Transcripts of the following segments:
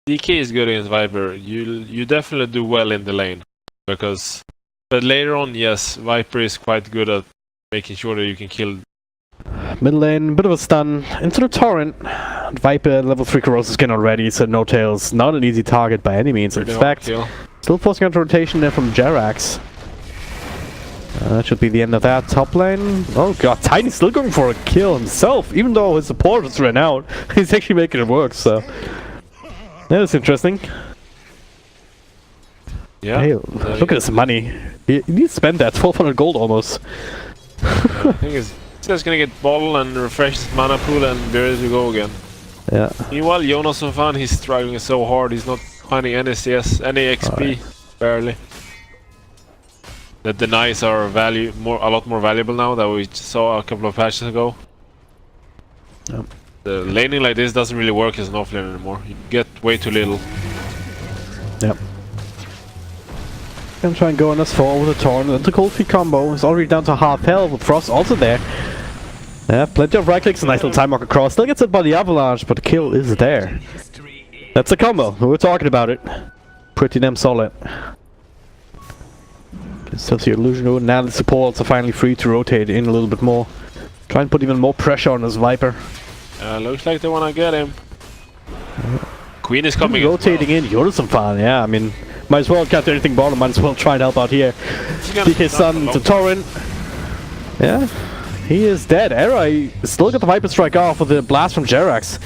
DK is good against Viper. You definitely do well in the lane. But later on, yes, Viper is quite good at making sure that you can kill. Mid lane, bit of a stun into the torrent. Viper level 3 corrosive skin already, so no tails. Not an easy target by any means. In fact, still forcing out rotation there from Jerax. That should be the end of that top lane. Oh god, Tiny's still going for a kill himself, even though his support has ran out. He's actually making it work, so that is interesting. Yeah. Hey, look at his money. He needs to spend that 1200 gold almost. I think he's just gonna get bottle and refresh his mana pool and be ready to go again. Yeah. Meanwhile, Jonas and Fan, he's struggling so hard. He's not finding any CS, any XP, barely. The denies are a lot more valuable now that we saw a couple of patches ago. Yep. The laning like this doesn't really work as an offlane anymore. You get way too little. Yep. Gonna try and go on this fall with a Torn and the cold feet combo. It's already down to half health with Frost also there. Yeah, plenty of right clicks, a nice little time walk across. Still gets hit by the avalanche, but the kill is there. That's a combo. We were talking about it. Pretty damn solid. Still see Illusion. Now the supports are finally free to rotate in a little bit more. Try and put even more pressure on this Viper. Looks like they wanna get him. Queen is coming rotating in. You're some fun, yeah. I mean, might as well can't do anything bottom. Might as well try and help out here. DK Sun to Torrent. Yeah, he is dead. Era still got the Viper strike off with the blast from Jerax.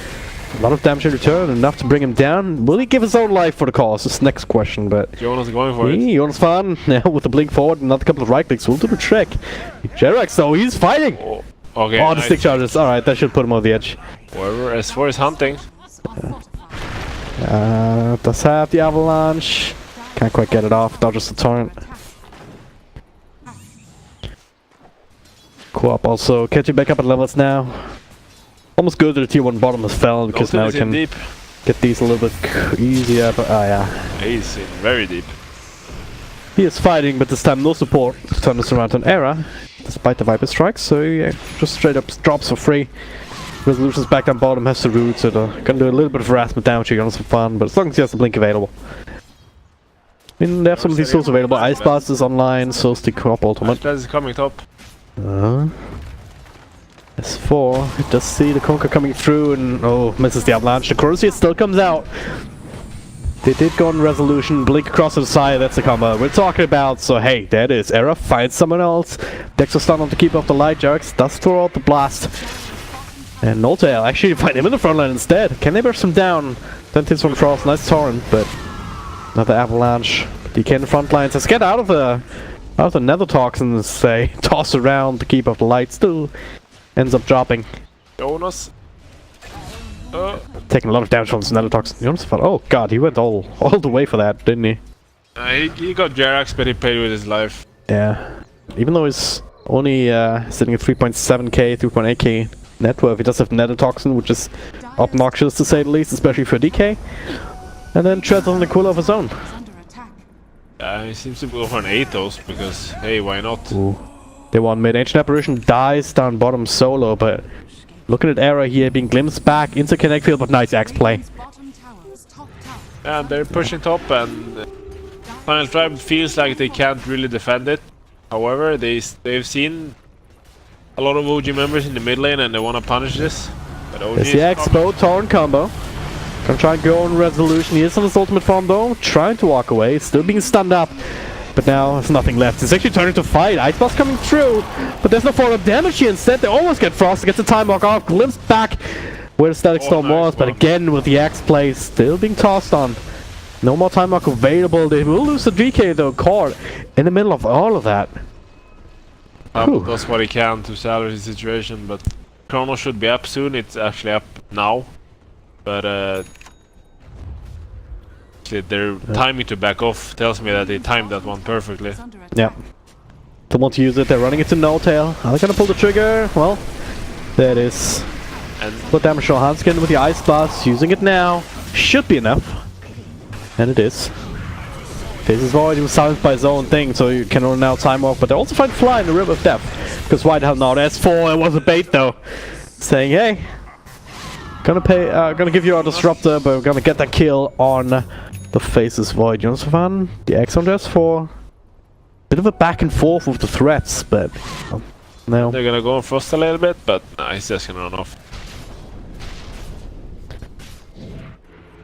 A lot of damage in return, enough to bring him down. Will he give his own life for the cause? This next question, but Jonas going for it. Jonas Fan now with the blink forward, another couple of right clicks will do the trick. Jerax though, he's fighting. Oh, okay. Oh, the stick charges. All right, that should put him over the edge. Whoever S4 is hunting. Does have the avalanche. Can't quite get it off. Dodges the torrent. Co-op also catching back up at levels now. Almost good that the tier 1 bottom has fell because now we can get these a little bit easier. But yeah, he's in very deep. He is fighting, but this time no support to turn this around on Era, despite the Viper strikes. So yeah, just straight up drops for free. Resolution's back down bottom, has the root, so they're gonna do a little bit of harassment damage here on some fun, but as long as he has the blink available. I mean, they have some of these tools available. Ice Blast is online, so is the co-op ultimate. Ice Blast is coming top. S4, it does see the Conquer coming through and oh, misses the avalanche. The Corrosive still comes out. They did go on resolution, blink across to the side, that's the combo we're talking about. So hey, that is Era, find someone else. Dexter stun on to keep off the light. Jerax does throw out the blast. And Noltail actually find him in the front line instead. Can they burst him down? 10 hits from Frost, nice torrent, but another avalanche. DK in the front line says get out of the nether toxins, say, toss around to keep off the light, still ends up dropping. Jonas. Taking a lot of damage from this nether toxin. Jonas thought, oh god, he went all the way for that, didn't he? He got Jerax, but he paid with his life. Yeah. Even though he's only sitting at 3.7k, 3.8k net worth, he does have nether toxin, which is obnoxious to say the least, especially for DK. And then treads on the cool of his own. He seems to go for an Athos because, hey, why not? Ooh. They want mid. Ancient Apparition dies down bottom solo, but looking at Era here being glimpsed back into Connect Field, but nice Axe play. And they're pushing top, and Final Tribe feels like they can't really defend it. However, they've seen a lot of OG members in the mid lane and they want to punish this. But OG it's the Expo Torn combo. Gonna try and go on resolution. He is on his ultimate form though, trying to walk away, still being stunned up. But now there's nothing left. It's actually turning to fight. Ice Blast coming through, but there's no follow-up damage here. Instead, they almost get Frost, gets the time walk off, glimpsed back where the Static Storm was, but again with the Axe play still being tossed on. No more time walk available. They will lose the DK though, caught in the middle of all of that. Does what he can to salvage the situation, but Chrono should be up soon. It's actually up now. But their timing to back off tells me that they timed that one perfectly. Yeah. Don't want to use it, they're running it to Noltail. Are they gonna pull the trigger? Well, there it is. And put damage on Hanskin with the Ice Blast, using it now. Should be enough. And it is. Faces Void, he was silenced by his own thing, so you can now time off, but they also find Fly in the River of Death. Because why the hell not? S4, it was a bait though. Saying, hey, Gonna give you a disruptor, but we're gonna get that kill on the Faceless Void. Jonathon, the EPICENTER for bit of a back and forth with the threats, but no. They're gonna go on Frost a little bit, but nah, he's just gonna run off.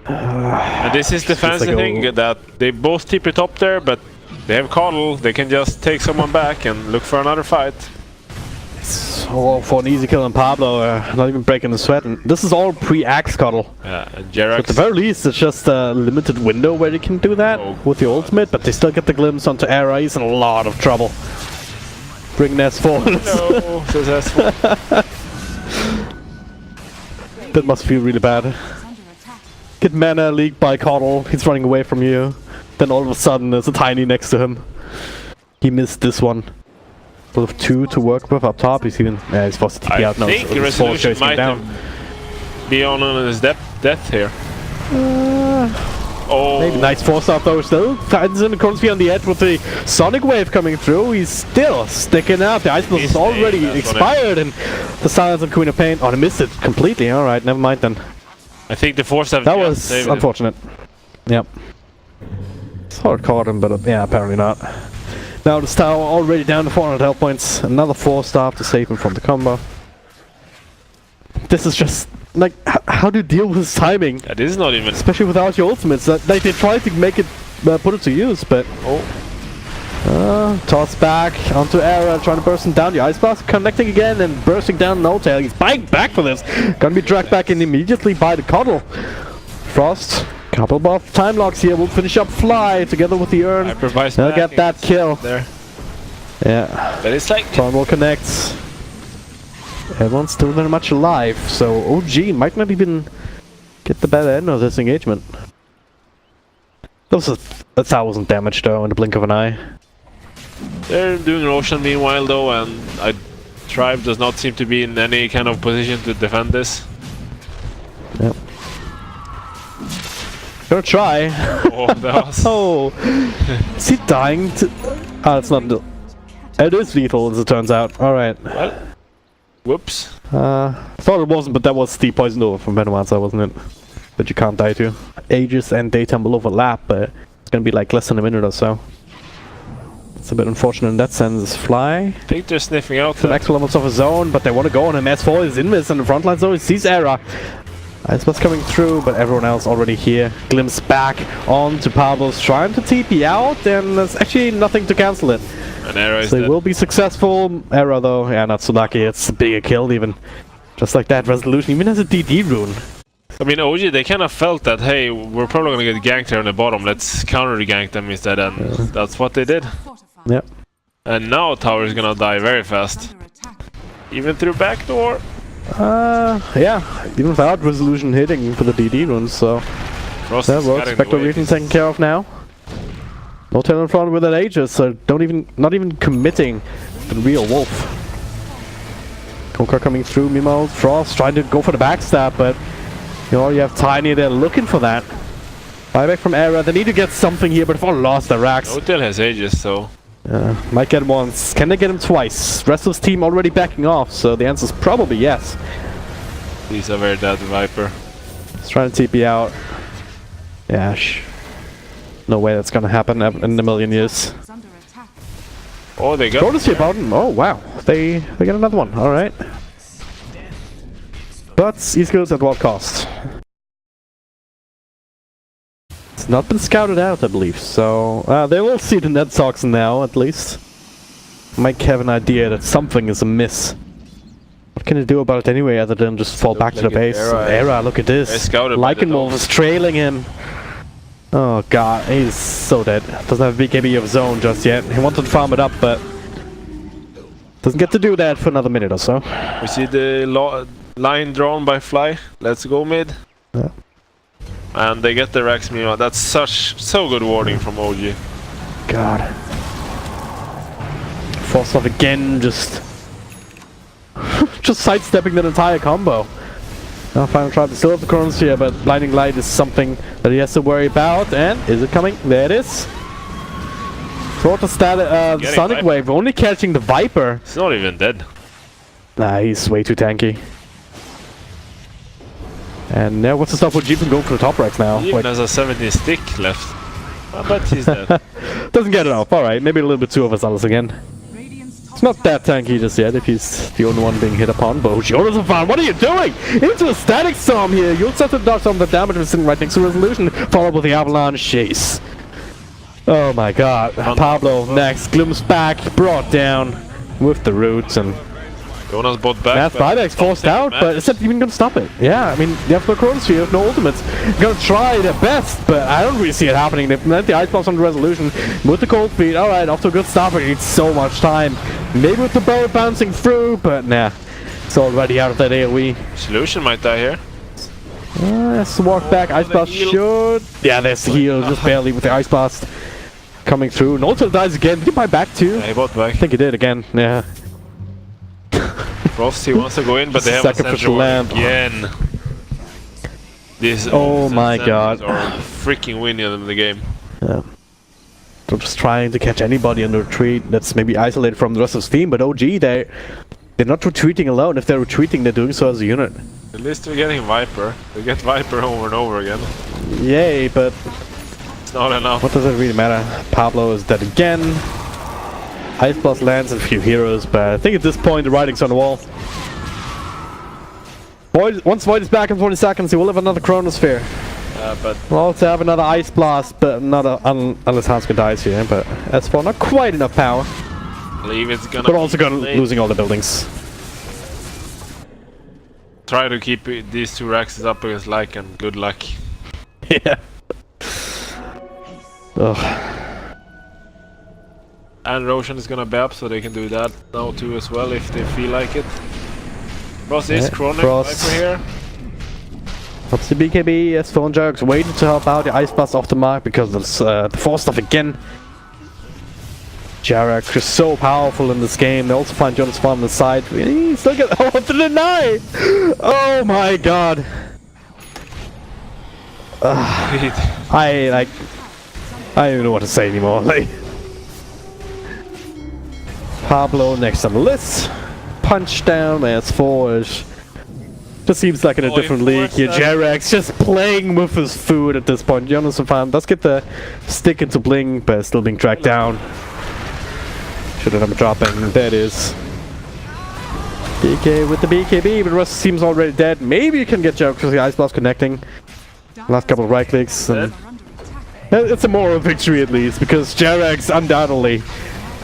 And this is the fancy thing, that they both TP top there, but they have Coddle. They can just take someone back and look for another fight. So for an easy kill on Pablo, not even breaking the sweat. And this is all pre-axe Coddle. Yeah, and Jerax. So at the very least, it's just a limited window where you can do that with the ultimate, but they still get the glimpse onto Era. He's in a lot of trouble. Bring S4. No, says S4. That must feel really bad. Get mana leaked by Coddle. He's running away from you. Then all of a sudden, there's a Tiny next to him. He missed this one. Full of 2 to work with up top. He's even. He's forced to TP out now. I think Resolution might be on his death here. Maybe nice force out though. Still, Titan's in the corner on the edge with the Sonic Wave coming through. He's still sticking out. The Ice Blast is already expired, and the Silence on Queen of Pain. Oh, they missed it completely. All right, never mind then. I think the force have that was unfortunate. Yep. Sort of caught him, but yeah, apparently not. Now this tower already down to 400 health points. Another 4-star to save him from the combo. This is just like how do you deal with his timing? That is not even. Especially without your ultimates. Like they tried to make it, put it to use, but toss back onto Era, trying to burst him down. The Ice Blast connecting again and bursting down No Tail. He's biting back for this. Gonna be dragged back in immediately by the Coddle. Frost. Couple of time locks here. We'll finish up Fly together with the Urn. They'll get that kill. There. Yeah. But it's like Tron will connect. Everyone's still very much alive, so OG might not even get the better end of this engagement. That was 1,000 damage though in the blink of an eye. They're doing Roshan meanwhile though, and Tribe does not seem to be in any kind of position to defend this. Yep. Gonna try. Oh, that was... Oh, is he dying to... Ah, it's not... It is lethal as it turns out. Alright. Well, whoops. Thought it wasn't, but that was the poison over from Venomancer, wasn't it? That you can't die to. Aegis and daytime will overlap, but it's gonna be like less than a minute or so. It's a bit unfortunate in that sense. Fly. I think they're sniffing out some extra levels of his own, but they want to go on him. S4 is invis in the front line, so he sees Era. Ice Blast coming through, but everyone else already here. Glimpse back onto Pablo's, trying to TP out, and there's actually nothing to cancel it. And Era is so they will be successful. Era though, yeah, not so lucky. It's a bigger kill even. Just like that, Resolution even has a DD rune. I mean, OG, they kind of felt that, hey, we're probably gonna get ganked here on the bottom. Let's counter-gank them instead, and that's what they did. Yep. And now Tower is gonna die very fast. Even through backdoor. Yeah, even without Resolution hitting for the DD runes, so that works. Spectre Region taken care of now. No tail in front with that Aegis, so not even committing the real Wolf. Konka coming through, Mimo, Frost trying to go for the backstab, but you have Tiny there looking for that. Buyback from Era, they need to get something here, but if all lost the racks. No tail has Aegis, so. Might get him once. Can they get him twice? Rest of his team already backing off, so the answer is probably yes. He's a very dead Viper. He's trying to TP out. Yeah, no way that's gonna happen in a million years. Oh, they got Courtesy about him. Oh wow, they get another one. All right, but East Coast at what cost? It's not been scouted out, I believe. So they will see the net toxin now, at least. Might have an idea that something is amiss. What can they do about it anyway, other than just fall back to the base? Era, look at this. Lycanwolf is trailing him. Oh god, he's so dead. Doesn't have a big AB of his own just yet. He wanted to farm it up, but doesn't get to do that for another minute or so. We see the line drawn by Fly. Let's go mid. Yeah. And they get the Rex meanwhile. That's so good warding from OG. God. Force off again, just sidestepping that entire combo. Now Final Tribe still have the currency here, but Blinding Light is something that he has to worry about. And is it coming? There it is. Throw the Sonic Wave, only catching the Viper. He's not even dead. Nah, he's way too tanky. And now what's the stop with Jeep from going for the top racks now? He even has a 70 stick left. I bet he's dead. Doesn't get it off. Alright, maybe a little bit too overzealous again. It's not that tanky just yet if he's the only one being hit upon. But Jonathon, what are you doing? Into a static storm here. You'll set to dodge some of the damage of sitting right next to Resolution, followed with the avalanche chase. Oh my god. Pablo next. Gloom's back, brought down with the roots, and Jonas bought back. Math Buyback's forced out, but it's not even gonna stop it. Yeah, I mean, you have no Chronosphere, you have no ultimates. You're gonna try their best, but I don't really see it happening. They've met the Ice Blast on the Resolution with the Cold Feet. Alright, off to a good start, but it needs so much time. Maybe with the bow bouncing through, but nah. It's already out of that AoE. Solution might die here. Let's walk back. Ice Blast should. Yeah, there's the heal, just barely with the Ice Blast coming through. And also dies again. Did he buy back too? Yeah, he bought back. I think he did again, yeah. Frost, he wants to go in, but they have a sacrificial lamb again. This oh my god. are freaking winning in the game. Yeah. They're just trying to catch anybody in the retreat that's maybe isolated from the rest of the team, but OG, they're not retreating alone. If they're retreating, they're doing so as a unit. At least they're getting Viper. They get Viper over and over again. Yay, but it's not enough. What does it really matter? Pablo is dead again. Ice Blast lands a few heroes, but I think at this point the writing's on the wall. Void, once Void is back in 20 seconds, he will have another Chronosphere. But we'll also have another Ice Blast, but not unless Hanska dies here. But as for not quite enough power. I believe it's gonna. But also losing all the buildings. Try to keep these two racks up against Like and good luck. Yeah. Ugh. And Roshan is gonna be up, so they can do that now too as well if they feel like it. Frost is chronic Viper here. What's the BKB? Yes, Phone Jerks waiting to help out the Ice Blast off the mark because of the force stuff again. Jarak is so powerful in this game. They also find Jonas Farm on the side. He still gets to deny! Oh my god. I don't even know what to say anymore. Like, Pablo next on the list. Punch down, that's forward. Just seems like in a different league here. Jarek's just playing with his food at this point. Jonas Fan does get the stick into Bling, but still being tracked down. Should have been dropping. There it is. BK with the BKB, but the rest seems already dead. Maybe you can get Jarek because the Ice Blast connecting. Last couple of right clicks. And it's a moral victory at least, because Jarek's undoubtedly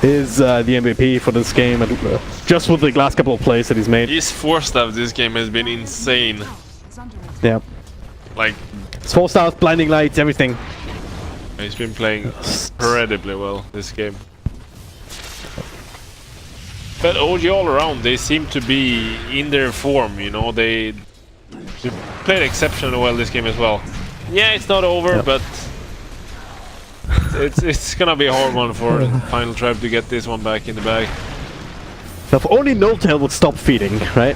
is the MVP for this game, and just with the last couple of plays that he's made. His force stuff this game has been insane. Yeah. Like, his force stuff, blinding lights, everything. He's been playing incredibly well this game. But OG all around, they seem to be in their form, you know, they played exceptionally well this game as well. Yeah, it's not over, but it's gonna be a hard one for Final Tribe to get this one back in the bag. Now, if only No-Tail would stop feeding, right?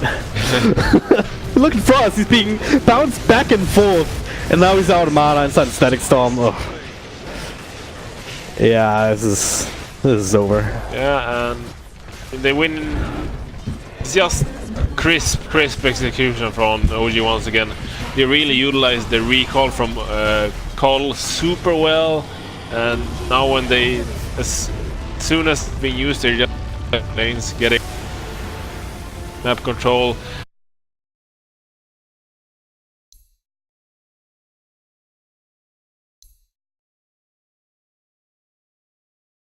Look at Frost, he's being bounced back and forth, and now he's out of mana inside the Static Storm. Oh. Yeah, this is over. Yeah, and they win. It's just crisp execution from OG once again. They really utilized the recall from Call super well, and now when they, as soon as it's being used, they're just lanes getting map control.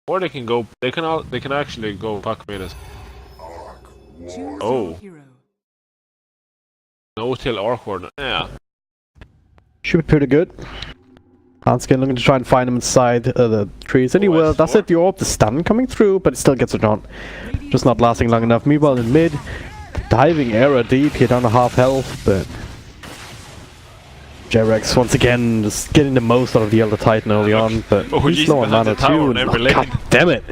Or they can go. They can actually go puck meters. Oh. No-Tail Archward. Yeah. Should be pretty good. Hanskin looking to try and find him inside the trees. And he will. That's it. The orb, the stun coming through, but it still gets it on. Just not lasting long enough. Meanwhile, in mid, diving error deep here down to half health, but Jarex once again just getting the most out of the Elder Titan early on, but he's low on mana too. God damn it!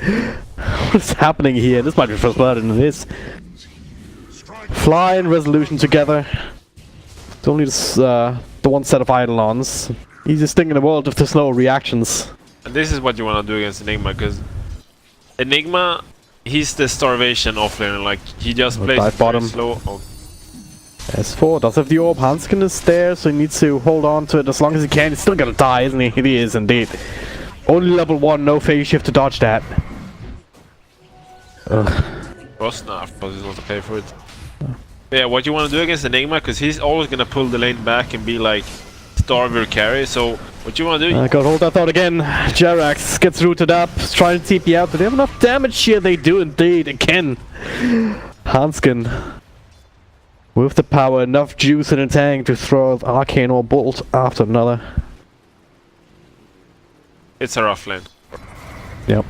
What's happening here? This might be first blood, and it is. Fly and Resolution together. It's only this, the one set of Eidolons. Easiest thing in the world if there's no reactions. And this is what you want to do against Enigma, because Enigma, he's the starvation offlaner. Like, he just plays very slow. Oh. S4 does have the orb. Hansken is there, so he needs to hold on to it as long as he can. He's still gonna die, isn't he? He is indeed. Only level 1, no phase shift to dodge that. Cross now, but he's not to pay for it. Yeah, what you want to do against Enigma, because he's always gonna pull the lane back and be like starve your carry. So what you want to do? I gotta hold that thought again. Jerax gets rooted up, trying to TP out. Do they have enough damage here? They do indeed. Again, Hansken with the power, enough juice in the tank to throw an arcane or bolt after another. It's a rough lane. Yep.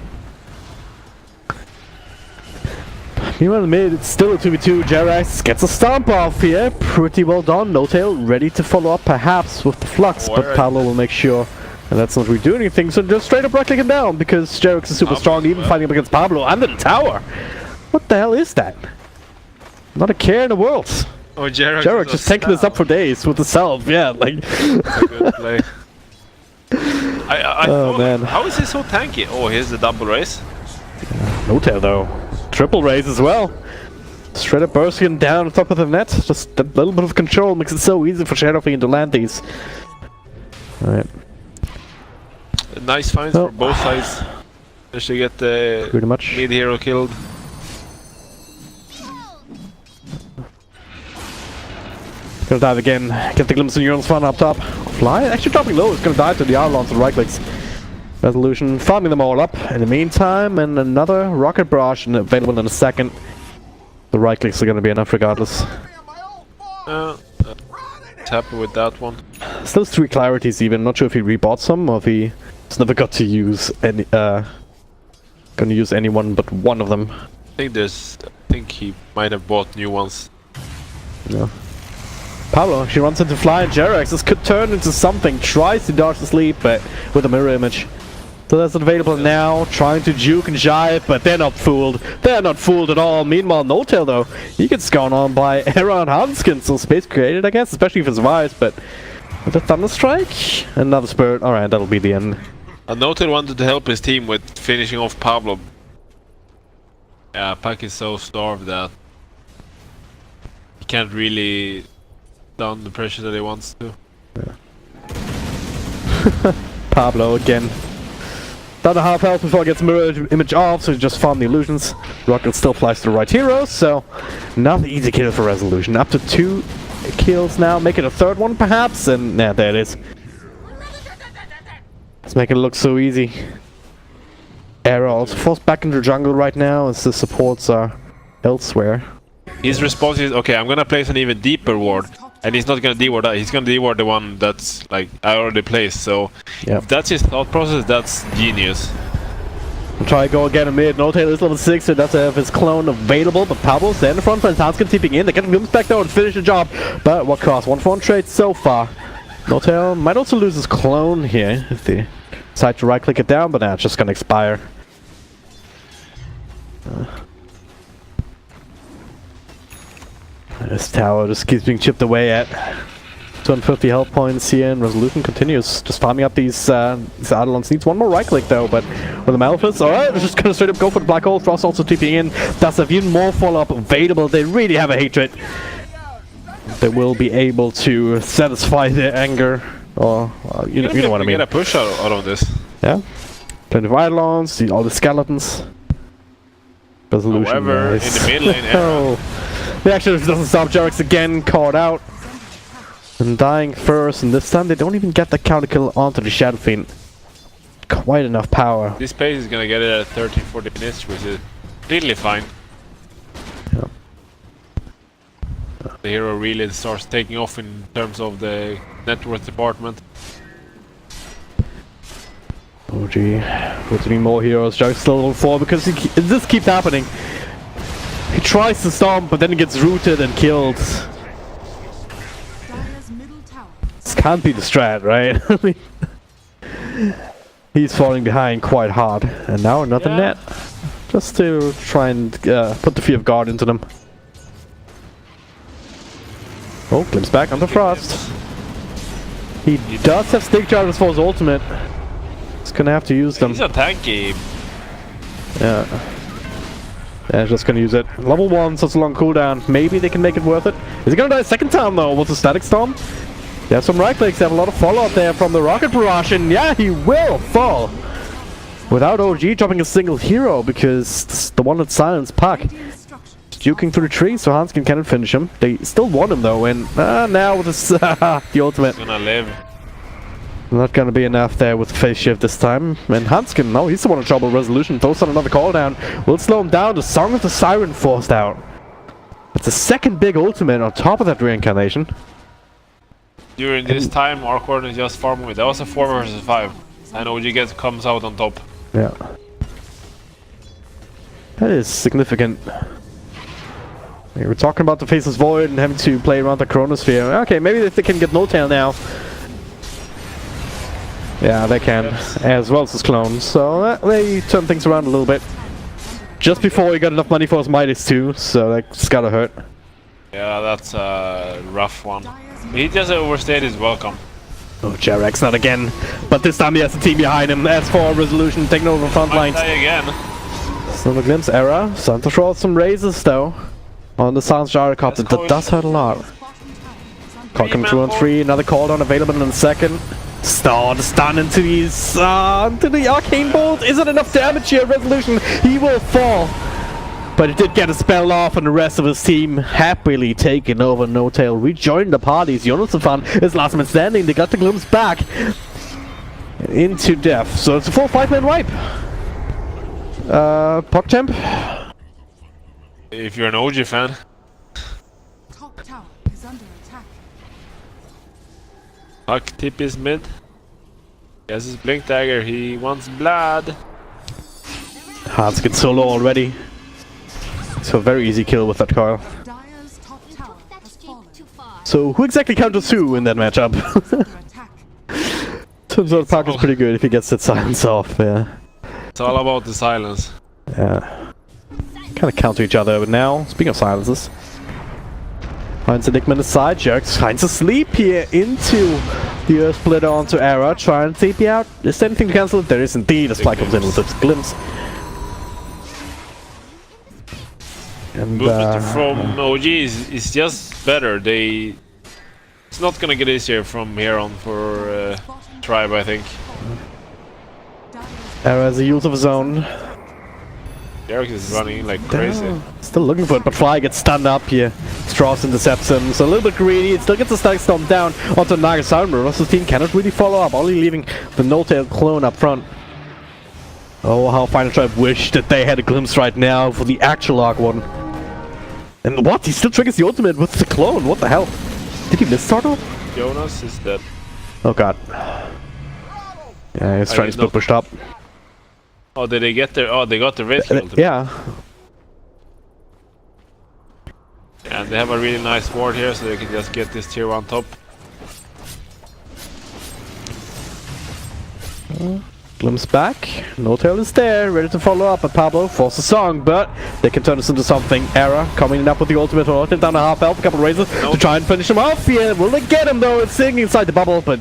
Meanwhile, in the mid, it's still a 2v2. Jerax gets a stomp off here. Pretty well done. No Tail ready to follow up, perhaps, with the Flux, but Pablo will make sure and that's not really doing anything. So just straight up right-click him down because Jerax is super strong, even fighting up against Pablo under the tower. What the hell is that? Not a care in the world. Oh, Jerax just taking this up for days with the self. Yeah, like. That's a good play. Oh man. How is he so tanky? Oh, here's the double race. No Tail though. Triple raise as well. Straight up bursting down on top of the net. Just a little bit of control makes it so easy for Shadowfiend to land these. Alright. Nice finds for both sides. Just to get the pretty much mid hero killed. Gonna dive again. Get the glimpse of Neuron's fun up top. Fly? Actually dropping low. It's gonna dive to the Arlons and right clicks. Resolution farming them all up in the meantime, and another rocket barrage available in a second. The right clicks are going to be enough regardless. Happy with that one. Still 3 clarities even. Not sure if he rebought some or if he just never got to use any. Gonna use anyone but one of them. I think he might have bought new ones. No. Pablo, she runs into Fly and Jerax. This could turn into something. Tries to dodge the sleep, but with a mirror image. So that's available now, trying to juke and jive, but they're not fooled. They're not fooled at all. Meanwhile, No Tail though, he gets gone on by Aaron Hansken, so space created, I guess, especially if it survives, but with a Thunder Strike, another Spirit, alright, that'll be the end. No Tail wanted to help his team with finishing off Pablo. Yeah, Pac is so starved that he can't really down the pressure that he wants to. Yeah. Pablo again. Down to half health before it gets mirror image off, so just farm the illusions. Rocket still flies to the right hero, so not the easy kill for Resolution. Up to 2 kills now, make it a third one perhaps, and yeah, there it is. Let's make it look so easy. Arrow also forced back into jungle right now as the supports are elsewhere. His response is, okay, I'm gonna place an even deeper ward. And he's not gonna deward that, he's gonna deward the one that's like I already placed, so yep. If that's his thought process, that's genius. We'll try to go again in mid. No Tail is level 6, so that's have his clone available, but Pablo's there in the front for Hansken TPing in. They get Glimpse back there and finish the job. But what cost? 1-for-1 trade so far. No Tail might also lose his clone here if they decide to right click it down, but nah, it's just gonna expire. This tower just keeps being chipped away at. 250 health points here, and Resolution continues just farming up these Eidolons. Needs one more right click though, but with the Malphus, alright, they're just gonna straight up go for the black hole. Frost also TPing in. Does have even more follow up available. They really have a hatred. They will be able to satisfy their anger, or you know what I mean. Get a push out of this. Yeah, plenty of Eidolons, all the skeletons. Resolution. However, nice. in the mid lane, the action doesn't stop. Jerax again caught out and dying first, and this time they don't even get the counter kill onto the Shadowfiend. Quite enough power. This pace is gonna get it at 13-14 minutes, which is really fine. Yeah. The hero really starts taking off in terms of the net worth department. Oh gee, we need more heroes. Jerax still level 4 because this keeps happening. He tries to stomp, but then he gets rooted and killed. This can't be the strat, right? He's falling behind quite hard. And now another net. Just to try and put the Fear of God into them. Oh, Glimpse back onto Frost. He does have Stake Charges for his ultimate. He's gonna have to use them. He's a tanky. Yeah. Yeah, just gonna use it. Level 1, such a long cooldown. Maybe they can make it worth it. Is he gonna die a second time though with the static storm? They have some right clicks, they have a lot of fallout there from the rocket barrage, and yeah, he will fall! Without OG dropping a single hero, because the one that silenced Puck duking through the trees, so Hanskin cannot finish him. They still want him though, and now with this, the ultimate. He's gonna live. Not gonna be enough there with the phase shift this time. And Hanskin, no, he's the one in trouble. Resolution throws on another call down. Will slow him down. The Song of the Siren forced out. It's the second big ultimate on top of that reincarnation. During this time, our corner is just farming. That was a 4 versus 5. And OG comes out on top. Yeah. That is significant. We were talking about the Faceless Void and having to play around the Chronosphere. Okay, maybe if they can get No Tail now. Yeah, they can. Yes. As well as his clones. So they turn things around a little bit. Just before he got enough money for his Midas too, so that's gotta hurt. Yeah, that's a rough one. He just overstayed his welcome. Oh, Jarek's not again. But this time he has a team behind him. As for Resolution taking over front lines. Die again. So the Glimpse era. Starting to throw out some raises though. On the Sounds Gyrocopter. That does hurt a lot. Call coming through on 3. Another call down available in a second. The stun into these into the Arcane Bolt. Isn't enough damage here. Resolution. He will fall. But he did get a spell off, and the rest of his team happily taking over No Tail. Rejoined the parties. Jonathan is last man standing. They got the Glimpse back into death. So it's a full 5-man wipe. PogChamp. If you're an OG fan. Top tower is under attack. Puck tip is mid. He has his blink dagger. He wants blood. Hans gets solo already. So very easy kill with that coil. Dire's top tower has fallen. So who exactly counters who in that matchup? Turns out Puck is pretty good if he gets that silence off, yeah. It's all about the silence. Yeah. Kind of counter each other, but now, speaking of silences, finds Enigma in the side, Jerks finds a sleep here into the Earth Splitter onto Era, trying to TP out. Is there anything to cancel it? There is indeed. A Spy comes in with its Glimpse. And movement from OG is just better. It's not gonna get easier from here on for Tribe, I think. Era has a use of his own. Derek is running like crazy. Still looking for it, but Fly gets stunned up here. Strauss intercepts him, so a little bit greedy. It still gets a static storm down onto Naga Sound, but Russell's team cannot really follow up, only leaving the No Tail clone up front. Oh, how Final Tribe wished that they had a glimpse right now for the actual Arc one. And what? He still triggers the ultimate with the clone. What the hell? Did he miss Startle? Jonas is dead. Oh god. Yeah, he's trying to split pushed up. Oh, did they get their... Oh, they got the red ultimate. Yeah. And they have a really nice ward here, so they can just get this tier 1 top. Glimpse back. No Tail is there, ready to follow up, but Pablo forces a song, but they can turn this into something. Era coming up with the ultimate, or down to half health, a couple of raises to try and finish him off. Yeah, will they get him though? It's sitting inside the bubble, but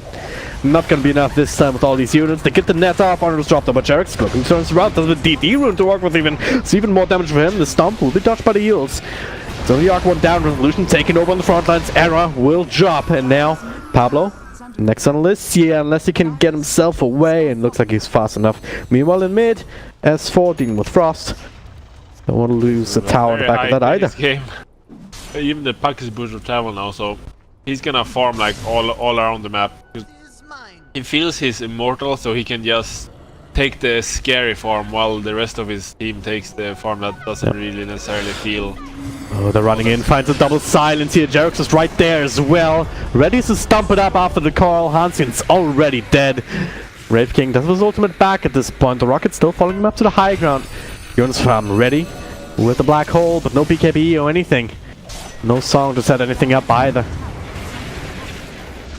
not gonna be enough this time with all these units. They get the net off, Arnold's dropped, but Jarek's looking turns around, does the DD rune to work with even. It's even more damage for him. The stomp will be dodged by the heals. So the Arc 1 down, Resolution taking over on the front lines. Era will drop, and now Pablo next on the list, yeah, unless he can get himself away, and looks like he's fast enough. Meanwhile in mid, S4 dealing with Frost. Don't want to lose a tower on the back of that either. Game. Even the Puck is Bush of Travel now, so he's gonna farm like all around the map. He feels he's immortal, so he can just take the scary farm while the rest of his team takes the farm that doesn't really necessarily feel. Oh, they're running in, finds a double silence here. Jarek's is right there as well. Ready to stump it up after the call. Hanskin's already dead. Wraith King does his ultimate back at this point. The Rocket's still following him up to the high ground. Jonas Farm ready with the black hole, but no BKB or anything. No song to set anything up either.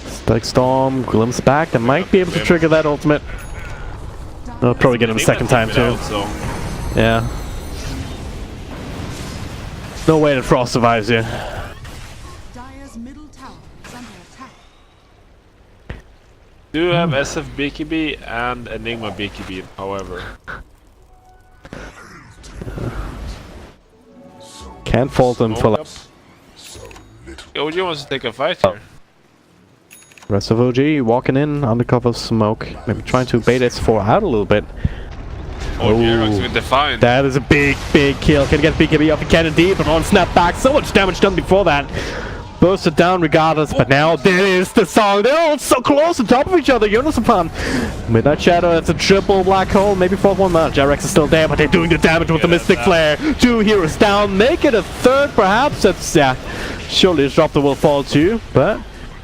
Static Storm, Glimpse back. They might be able to trigger that ultimate. They'll probably get him a second time too. Yeah. No way that Frost survives here. Dire's middle tower is under attack. Do have SF BKB and Enigma BKB, however. Can't fault them for Smoke up. OG wants to take a fight here. Rest of OG walking in under cover of smoke. Maybe trying to bait S4 out a little bit. Oh, Jerox with the find. That is a big kill. Can get BKB off the cannon deep, but on snap back. So much damage done before that. Bursted down regardless, but now there is the song. They're all so close on top of each other. Yunusupon. Midnight Shadow, that's a triple black hole. Maybe fourth one. No, Jerox is still there, but they're doing the damage with the Mystic Flare. 2 heroes down. Make it a third, perhaps. That's, yeah. Surely Disruptor will fall too, but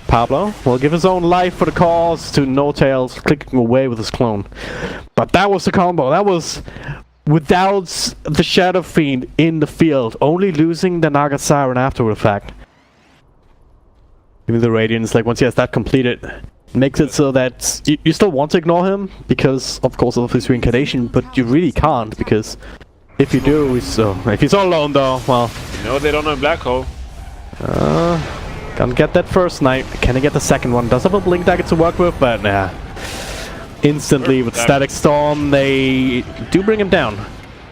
Pablo will give his own life for the cause to No Tails, clicking away with his clone. But that was the combo. That was without the Shadow Fiend in the field, only losing the Naga Siren after the fact. Even the Radiance, like once he has that completed, makes it so that you still want to ignore him because, of course, of his reincarnation, but you really can't because if you do, if he's all alone though, well. No, they don't have black hole. Gonna get that first night. Can I get the second one? Does have a blink dagger to work with, but nah. Instantly with Static Storm, they do bring him down.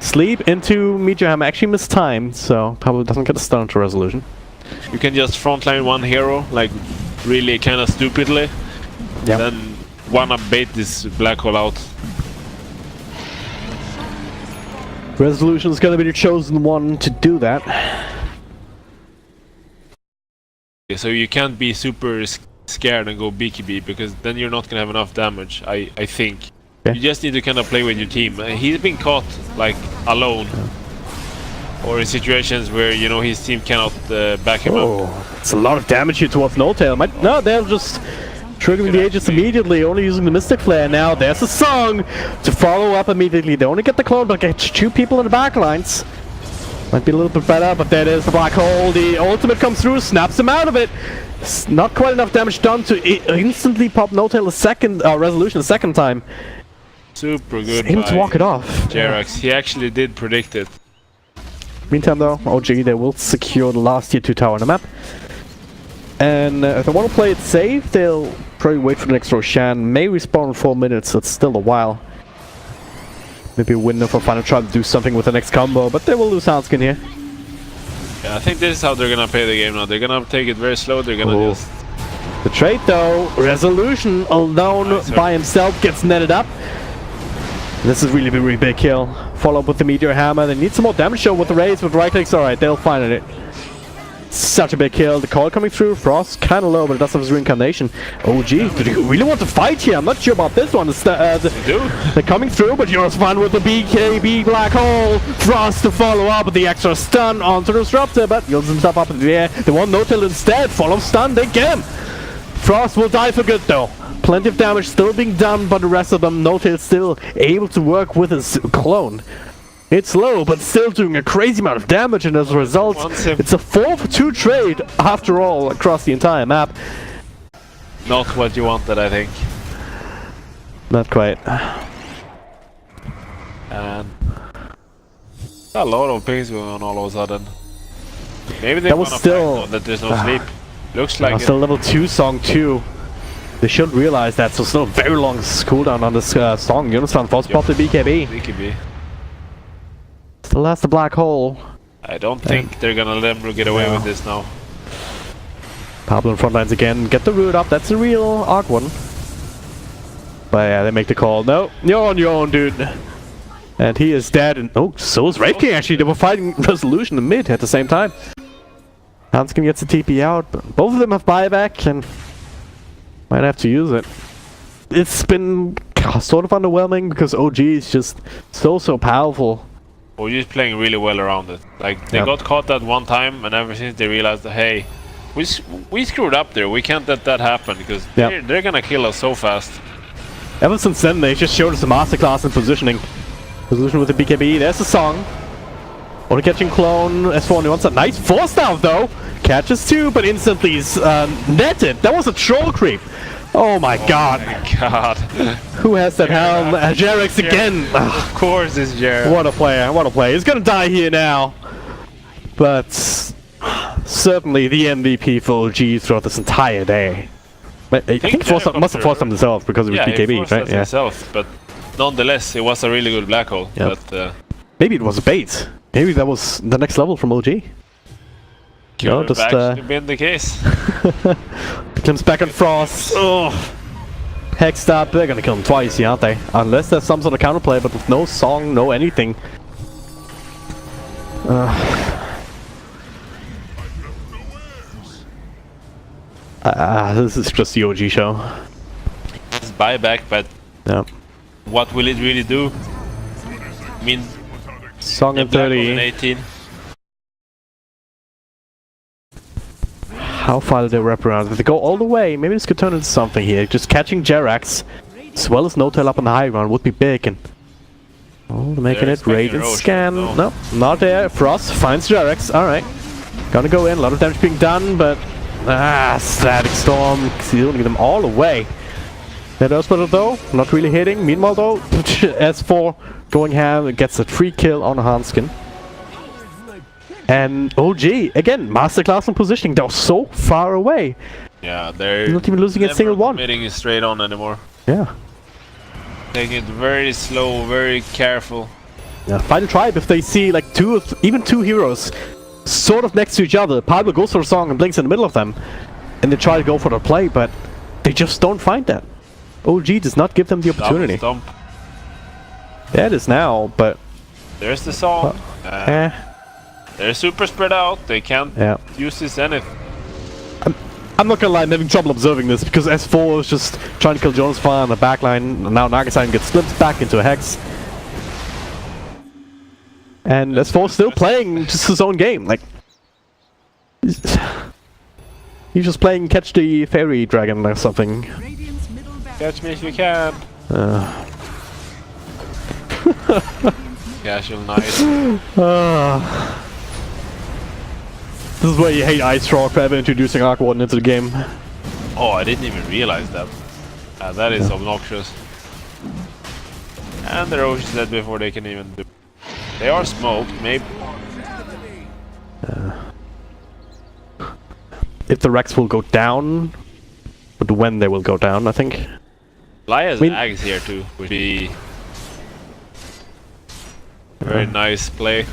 Sleep into Meteor Hammer actually missed time, so probably doesn't get a stun to resolution. You can just frontline one hero, like really kind of stupidly. Yep. Then wanna bait this black hole out. Resolution is gonna be the chosen one to do that. So you can't be super scared and go BKB because then you're not gonna have enough damage. I think. Yeah. You just need to kind of play with your team. He's been caught like alone. Or in situations where, you know, his team cannot back him up. It's a lot of damage here towards No Tail. No, they're just triggering the Aegis immediately, only using the Mystic Flare. Now there's a song to follow up immediately. They only get the clone, but get 2 people in the back lines. Might be a little bit better, but there it is, the black hole. The ultimate comes through, snaps him out of it. It's not quite enough damage done to instantly pop No Tail a second resolution a second time. Super good. Able to walk it off. Jerox, he actually did predict it. Meantime though, OG, they will secure the last tier 2 tower on the map. And if they want to play it safe, they'll probably wait for the next Roshan. May respawn in 4 minutes, so it's still a while. Maybe a window for Final Tribe to do something with the next combo, but they will lose Hanskin here. Yeah, I think this is how they're gonna play the game now. They're gonna take it very slow, they're gonna just... The trade though, Resolution alone by himself gets netted up. This is really big kill. Follow up with the Meteor Hammer. They need some more damage show with the raids, with right clicks. Alright, they'll find it. Such a big kill. The call coming through. Frost kind of low, but it does have his reincarnation. OG, do you really want to fight here? I'm not sure about this one. They're coming through, but you're fine with the BKB black hole. Frost to follow up with the extra stun onto the Disruptor, but yields himself up in the air. They want No Tail instead. Follow stun, they get him. Frost will die for good though. Plenty of damage still being done by the rest of them. No Tail still able to work with his clone. It's low, but still doing a crazy amount of damage, and as a result, it's a 4-for-2 trade after all across the entire map. Not what you wanted, I think. Not quite. And a lot of pings going on all of a sudden. Maybe they That was want to still fight, that there's no sleep. Looks like still level 2 song 2. They should realize that, so still a very long cooldown on this song. Yunuspan falls pop the BKB. BKB. Still has the black hole. I don't think they're gonna let them get away with this now. Pablo in front lines again. Get the root up. That's a real arc one. But yeah, they make the call. No, you're on your own, dude. And he is dead. And oh, so is Wraith King actually. They were fighting Resolution in mid at the same time. Hanskin gets the TP out. But both of them have buyback and might have to use it. It's been sort of underwhelming because OG is just so powerful. Or just playing really well around it. Like they got caught that one time, and ever since they realized that hey, we screwed up there. We can't let that happen because they're gonna kill us so fast. Ever since then, they just showed us a masterclass in positioning. Position with the BKB. There's the song. Only catching clone. S4 only wants a nice force down though. Catches 2, but instantly is netted. That was a troll creep. Oh my god. My god. Who has that helm? Jerox again. Of course it's Jerox. What a player, what a player. He's gonna die here now. But certainly the MVP for OG throughout this entire day. I think he must have forced him himself because of his BKB, right? Yeah, himself, but nonetheless, it was a really good black hole. Yep. But maybe it was a bait. Maybe that was the next level from OG. Could have actually been the case. Comes back on Frost. Oh. Hexed up. They're gonna kill him twice, yeah, aren't they? Unless there's some sort of counterplay, but with no song, no anything. This is just the OG show. It's buyback, but yeah. What will it really do? I mean, song in 30. 18. How far did they wrap around? If they go all the way, maybe this could turn into something here. Just catching Jerax, as well as No-Tail up on the high ground, would be big. And oh, they're making it Radiant scan. No, not there. Frost finds Jerax. Alright. Gonna go in. A lot of damage being done, but Static Storm sealing them all away. That Earthsplitter though, not really hitting. Meanwhile though, S4 going ham and gets a free kill on Hanskin. And OG, again, masterclass in positioning. They're so far away. Yeah, they're not even losing a single one. Committing straight on anymore. Yeah. Taking it very slow, very careful. Yeah, Final Tribe, if they see like even two heroes sort of next to each other, Pablo goes for a song and blinks in the middle of them, and they try to go for the play, but they just don't find that. OG does not give them the opportunity. Stomp. Yeah, it is now, but there's the song. They're super spread out. They can't use this anything. I'm not gonna lie, I'm having trouble observing this because S4 is just trying to kill Jonas Fire on the backline. Now Nagasine gets slipped back into a Hex. And S4 still playing just his own game. Like, he's just playing Catch the Fairy Dragon or something. Catch me if you can. Casual night. This is why you hate Ice Rock for ever introducing Arc Warden into the game. Oh, I didn't even realize that. That is obnoxious. And they're always dead before they can even do. They are smoked, maybe. If the Rex will go down, but when they will go down, I think. Lia's Ags here too, would be very nice play.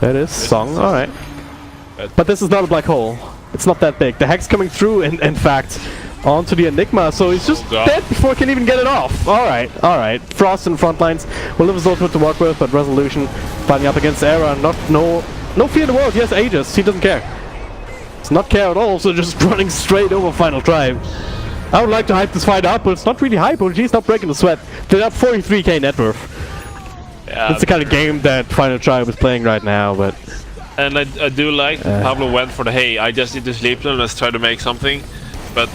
That is song, alright. But this is not a black hole. It's not that big. The Hex coming through, in fact, onto the Enigma, so he's just dead before he can even get it off. Alright, alright. Frost in front lines. Will live his ultimate to work with, but Resolution fighting up against Era. No fear in the world. He has Aegis. He doesn't care. Does not care at all, so just running straight over Final Tribe. I would like to hype this fight up, but it's not really hype. OG's not breaking the sweat. They're at 43k net worth. Yeah, it's the kind of game that Final Tribe is playing right now, but... And I do like Pablo went for the, hey, I just need to sleep now, let's try to make something. But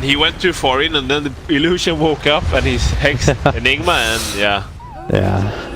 he went too far in, and then the illusion woke up and he's hexed Enigma, and yeah. Yeah.